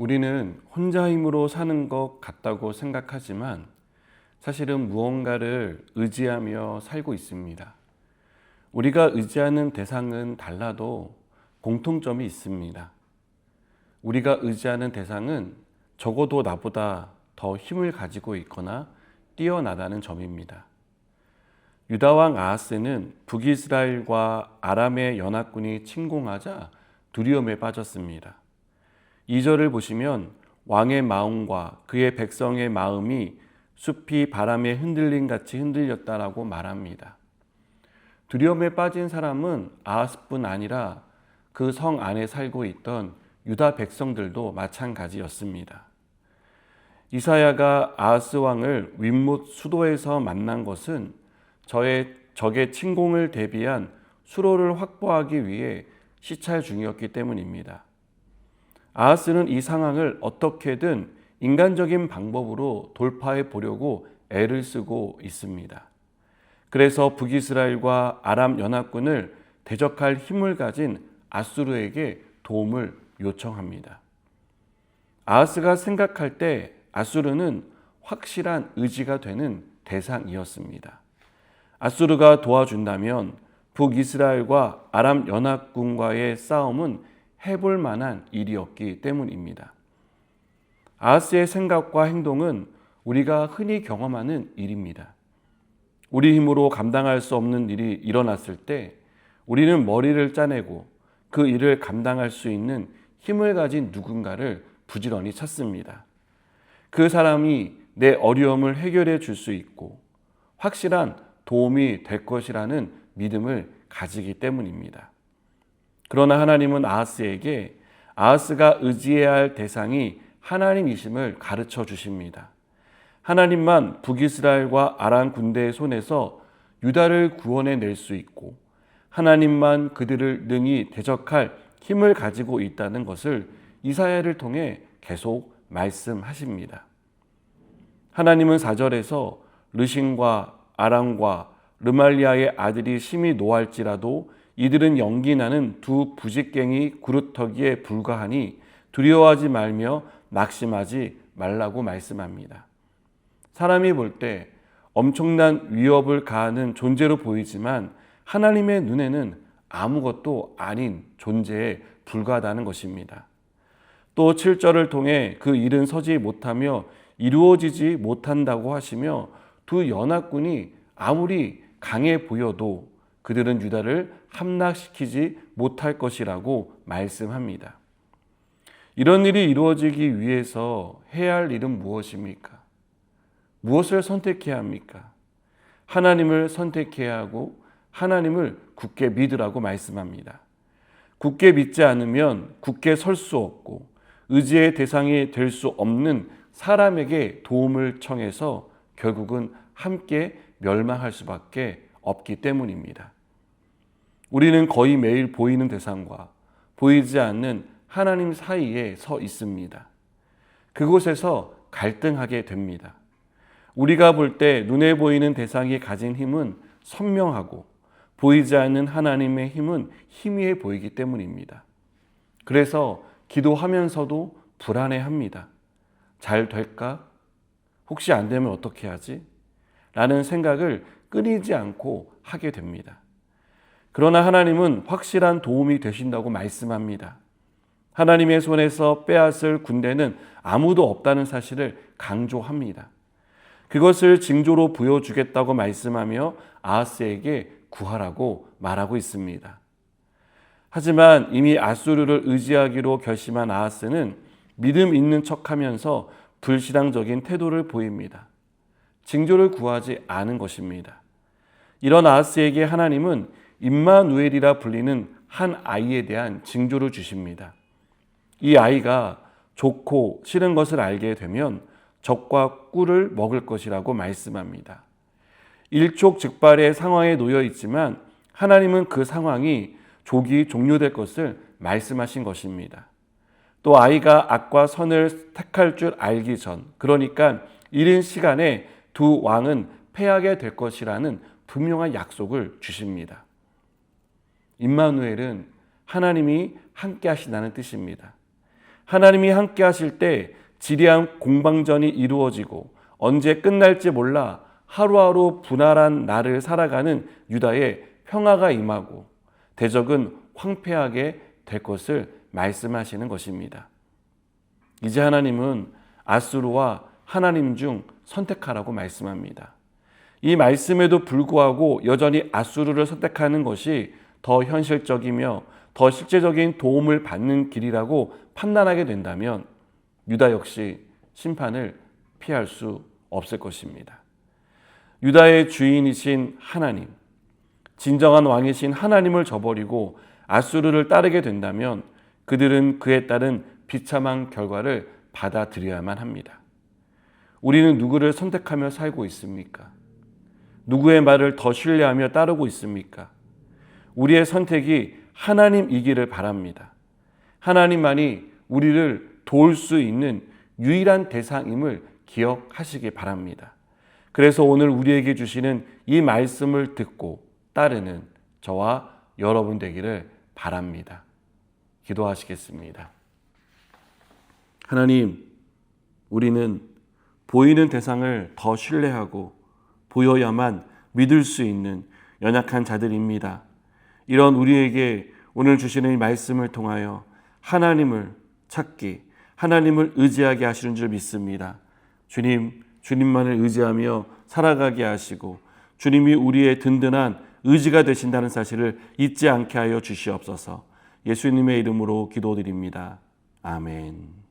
우리는 혼자 힘으로 사는 것 같다고 생각하지만 사실은 무언가를 의지하며 살고 있습니다. 우리가 의지하는 대상은 달라도 공통점이 있습니다. 우리가 의지하는 대상은 적어도 나보다 더 힘을 가지고 있거나 뛰어나다는 점입니다. 유다왕 아하스는 북이스라엘과 아람의 연합군이 침공하자 두려움에 빠졌습니다. 2절을 보시면 왕의 마음과 그의 백성의 마음이 숲이 바람에 흔들림 같이 흔들렸다라고 말합니다. 두려움에 빠진 사람은 아하스뿐 아니라 그 성 안에 살고 있던 유다 백성들도 마찬가지였습니다. 이사야가 아하스 왕을 윗못 수도에서 만난 것은 적의 침공을 대비한 수로를 확보하기 위해 시찰 중이었기 때문입니다. 아하스는 이 상황을 어떻게든 인간적인 방법으로 돌파해 보려고 애를 쓰고 있습니다. 그래서 북이스라엘과 아람 연합군을 대적할 힘을 가진 아수르에게 도움을 요청합니다. 아하스가 생각할 때 아수르는 확실한 의지가 되는 대상이었습니다. 아수르가 도와준다면 북이스라엘과 아람 연합군과의 싸움은 해볼 만한 일이었기 때문입니다. 아하스의 생각과 행동은 우리가 흔히 경험하는 일입니다. 우리 힘으로 감당할 수 없는 일이 일어났을 때 우리는 머리를 짜내고 그 일을 감당할 수 있는 힘을 가진 누군가를 부지런히 찾습니다. 그 사람이 내 어려움을 해결해 줄 수 있고 확실한 도움이 될 것이라는 믿음을 가지기 때문입니다. 그러나 하나님은 아하스에게 아하스가 의지해야 할 대상이 하나님이심을 가르쳐 주십니다. 하나님만 북이스라엘과 아람 군대의 손에서 유다를 구원해 낼 수 있고 하나님만 그들을 능히 대적할 힘을 가지고 있다는 것을 이사야를 통해 계속 말씀하십니다. 하나님은 4절에서 르신과 아람과 르말리아의 아들이 심히 노할지라도 이들은 연기 나는 두 부직갱이 구루터기에 불과하니 두려워하지 말며 낙심하지 말라고 말씀합니다. 사람이 볼 때 엄청난 위협을 가하는 존재로 보이지만 하나님의 눈에는 아무것도 아닌 존재에 불과하다는 것입니다. 또 7절을 통해 그 일은 서지 못하며 이루어지지 못한다고 하시며 두 연합군이 아무리 강해 보여도 그들은 유다를 함락시키지 못할 것이라고 말씀합니다. 이런 일이 이루어지기 위해서 해야 할 일은 무엇입니까? 무엇을 선택해야 합니까? 하나님을 선택해야 하고 하나님을 굳게 믿으라고 말씀합니다. 굳게 믿지 않으면 굳게 설 수 없고 의지의 대상이 될 수 없는 사람에게 도움을 청해서 결국은 함께 멸망할 수밖에 없기 때문입니다. 우리는 거의 매일 보이는 대상과 보이지 않는 하나님 사이에 서 있습니다. 그곳에서 갈등하게 됩니다. 우리가 볼 때 눈에 보이는 대상이 가진 힘은 선명하고 보이지 않는 하나님의 힘은 희미해 보이기 때문입니다. 그래서 기도하면서도 불안해합니다. 잘 될까? 혹시 안 되면 어떻게 하지? 라는 생각을 끊이지 않고 하게 됩니다. 그러나 하나님은 확실한 도움이 되신다고 말씀합니다. 하나님의 손에서 빼앗을 군대는 아무도 없다는 사실을 강조합니다. 그것을 징조로 보여주겠다고 말씀하며 아하스에게 구하라고 말하고 있습니다. 하지만 이미 아수르를 의지하기로 결심한 아하스는 믿음 있는 척하면서 불신앙적인 태도를 보입니다. 징조를 구하지 않은 것입니다. 이런 아하스에게 하나님은 임마누엘이라 불리는 한 아이에 대한 징조를 주십니다. 이 아이가 좋고 싫은 것을 알게 되면 적과 꿀을 먹을 것이라고 말씀합니다. 일촉즉발의 상황에 놓여 있지만 하나님은 그 상황이 조기 종료될 것을 말씀하신 것입니다. 또 아이가 악과 선을 택할 줄 알기 전, 그러니까 이른 시간에 두 왕은 패하게 될 것이라는 분명한 약속을 주십니다. 임마누엘은 하나님이 함께 하신다는 뜻입니다. 하나님이 함께 하실 때 지리한 공방전이 이루어지고 언제 끝날지 몰라 하루하루 분할한 날을 살아가는 유다의 평화가 임하고 대적은 황폐하게 될 것을 말씀하시는 것입니다. 이제 하나님은 아수르와 하나님 중 선택하라고 말씀합니다. 이 말씀에도 불구하고 여전히 아수르를 선택하는 것이 더 현실적이며 더 실제적인 도움을 받는 길이라고 판단하게 된다면 유다 역시 심판을 피할 수 없을 것입니다. 유다의 주인이신 하나님, 진정한 왕이신 하나님을 저버리고 아수르를 따르게 된다면 그들은 그에 따른 비참한 결과를 받아들여야만 합니다. 우리는 누구를 선택하며 살고 있습니까? 누구의 말을 더 신뢰하며 따르고 있습니까? 우리의 선택이 하나님이기를 바랍니다. 하나님만이 우리를 도울 수 있는 유일한 대상임을 기억하시기 바랍니다. 그래서 오늘 우리에게 주시는 이 말씀을 듣고 따르는 저와 여러분 되기를 바랍니다. 기도하시겠습니다. 하나님, 우리는 보이는 대상을 더 신뢰하고 보여야만 믿을 수 있는 연약한 자들입니다. 이런 우리에게 오늘 주시는 이 말씀을 통하여 하나님을 찾기, 하나님을 의지하게 하시는 줄 믿습니다. 주님, 주님만을 의지하며 살아가게 하시고 주님이 우리의 든든한 의지가 되신다는 사실을 잊지 않게 하여 주시옵소서. 예수님의 이름으로 기도드립니다. 아멘.